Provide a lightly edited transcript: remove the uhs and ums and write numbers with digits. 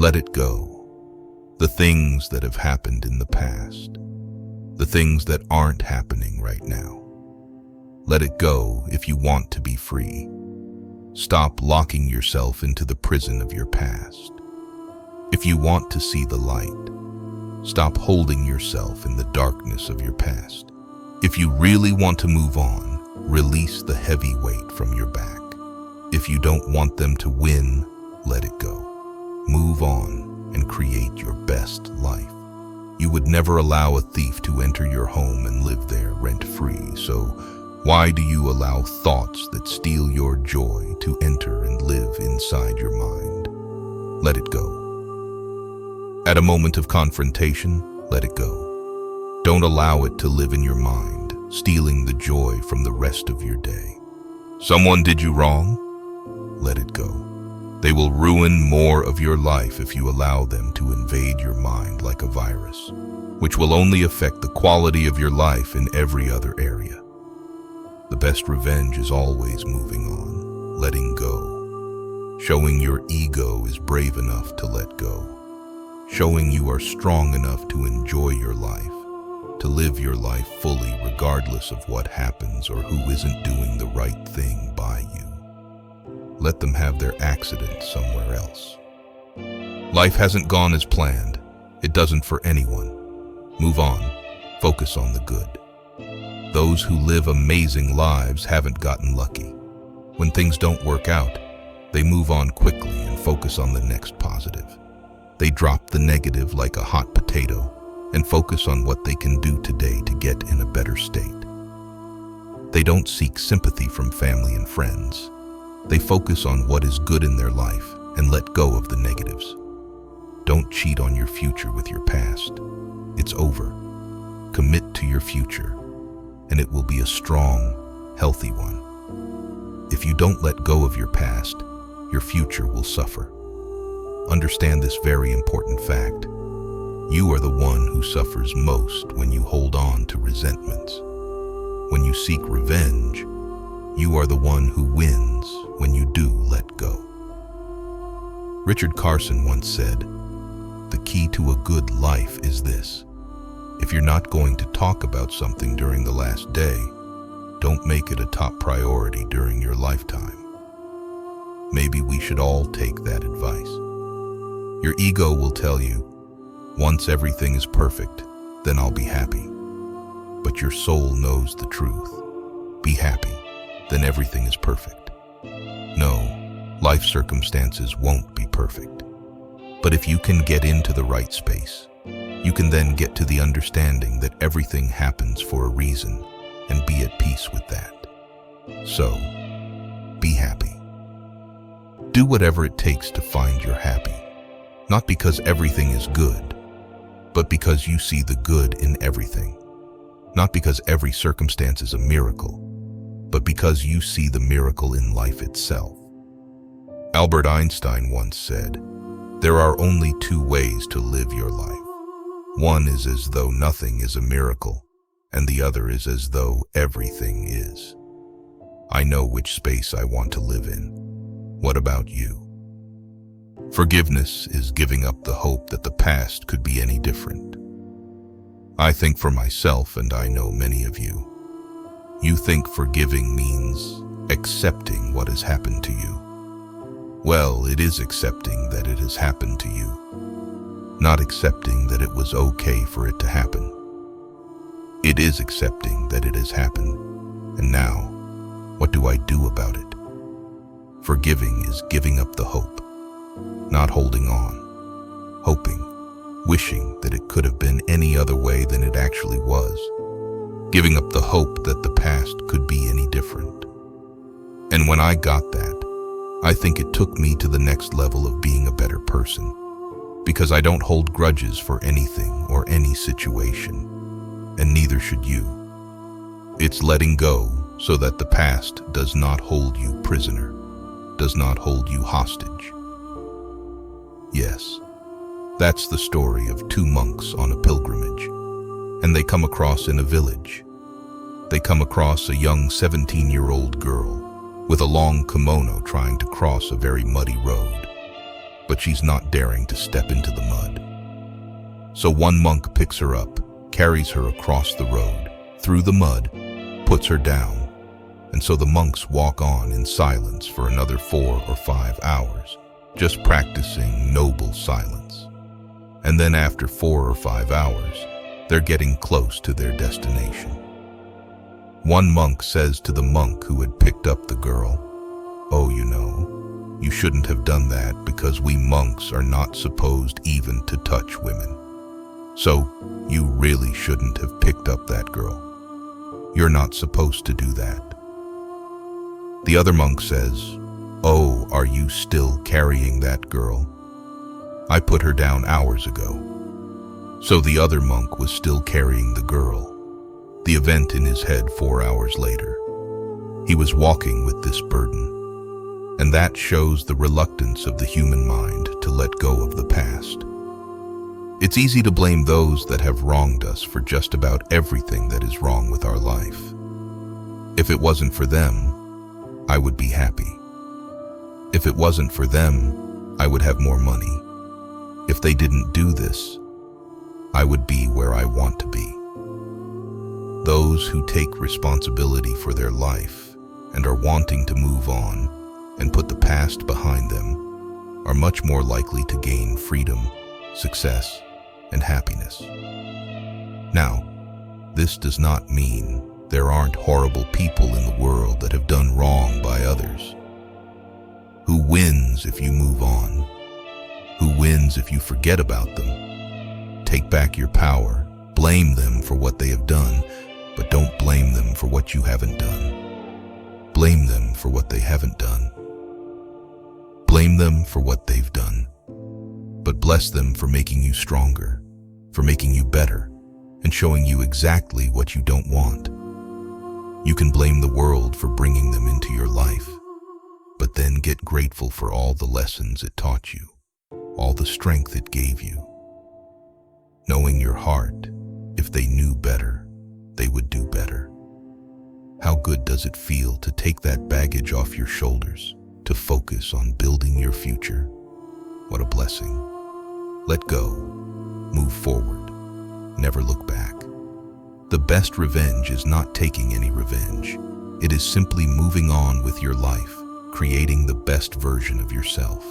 Let it go. The things that have happened in the past. The things that aren't happening right now. Let it go if you want to be free. Stop locking yourself into the prison of your past. If you want to see the light, stop holding yourself in the darkness of your past. If you really want to move on, release the heavy weight from your back. If you don't want them to win, let it go. Move on and create your best life. You would never allow a thief to enter your home and live there rent-free, so why do you allow thoughts that steal your joy to enter and live inside your mind? Let it go. At a moment of confrontation, let it go. Don't allow it to live in your mind, stealing the joy from the rest of your day. Someone did you wrong? Let it go. They will ruin more of your life if you allow them to invade your mind like a virus, which will only affect the quality of your life in every other area. The best revenge is always moving on, letting go. Showing your ego is brave enough to let go. Showing you are strong enough to enjoy your life, to live your life fully regardless of what happens or who isn't doing the right thing by you. Let them have their accident somewhere else. Life hasn't gone as planned. It doesn't for anyone. Move on. Focus on the good. Those who live amazing lives haven't gotten lucky. When things don't work out, they move on quickly and focus on the next positive. They drop the negative like a hot potato and focus on what they can do today to get in a better state. They don't seek sympathy from family and friends. They focus on what is good in their life and let go of the negatives. Don't cheat on your future with your past. It's over. Commit to your future, and it will be a strong, healthy one. If you don't let go of your past, your future will suffer. Understand this very important fact. You are the one who suffers most when you hold on to resentments. When you seek revenge, you are the one who wins when you do let go. Richard Carson once said, "The key to a good life is this. If you're not going to talk about something during the last day, don't make it a top priority during your lifetime." Maybe we should all take that advice. Your ego will tell you, "Once everything is perfect, then I'll be happy." But your soul knows the truth. Be happy, then everything is perfect. No, life circumstances won't be perfect. But if you can get into the right space, you can then get to the understanding that everything happens for a reason and be at peace with that. So, be happy. Do whatever it takes to find your happy, not because everything is good, but because you see the good in everything. Not because every circumstance is a miracle, but because you see the miracle in life itself. Albert Einstein once said, "There are only two ways to live your life. One is as though nothing is a miracle, and the other is as though everything is." I know which space I want to live in. What about you? Forgiveness is giving up the hope that the past could be any different. I think for myself, and I know many of you, you think forgiving means accepting what has happened to you. Well, it is accepting that it has happened to you, not accepting that it was okay for it to happen. It is accepting that it has happened, and now, what do I do about it? Forgiving is giving up the hope, not holding on, hoping, wishing that it could have been any other way than it actually was. Giving up the hope that the past could be any different. And when I got that, I think it took me to the next level of being a better person, because I don't hold grudges for anything or any situation, and neither should you. It's letting go so that the past does not hold you prisoner, does not hold you hostage. Yes, that's the story of two monks on a pilgrimage, and they come across in a village. They come across a young 17-year-old girl with a long kimono trying to cross a very muddy road. but she's not daring to step into the mud. So one monk picks her up, carries her across the road, through the mud, puts her down, and so the monks walk on in silence for another 4 or 5 hours, just practicing noble silence. And then after 4 or 5 hours, they're getting close to their destination. One monk says to the monk who had picked up the girl, "Oh, you shouldn't have done that because we monks are not supposed even to touch women. So you really shouldn't have picked up that girl. You're not supposed to do that." The other monk says, "Oh, are you still carrying that girl? I put her down hours ago." So the other monk was still carrying the girl. The event in his head 4 hours later. He was walking with this burden. And that shows the reluctance of the human mind to let go of the past. It's easy to blame those that have wronged us for just about everything that is wrong with our life. If it wasn't for them, I would be happy. If it wasn't for them, I would have more money. If they didn't do this, I would be where I want to be. Those who take responsibility for their life and are wanting to move on and put the past behind them are much more likely to gain freedom, success, and happiness. Now, this does not mean there aren't horrible people in the world that have done wrong by others. Who wins if you move on? Who wins if you forget about them? Take back your power, blame them for what they have done, but don't blame them for what you haven't done. Blame them for what they haven't done. Blame them for what they've done, but bless them for making you stronger, for making you better, and showing you exactly what you don't want. You can blame the world for bringing them into your life, but then get grateful for all the lessons it taught you, all the strength it gave you. Knowing your heart, if they knew better, they would do better. How good does it feel to take that baggage off your shoulders, to focus on building your future? What a blessing. Let go, move forward, never look back. The best revenge is not taking any revenge. It is simply moving on with your life, creating the best version of yourself.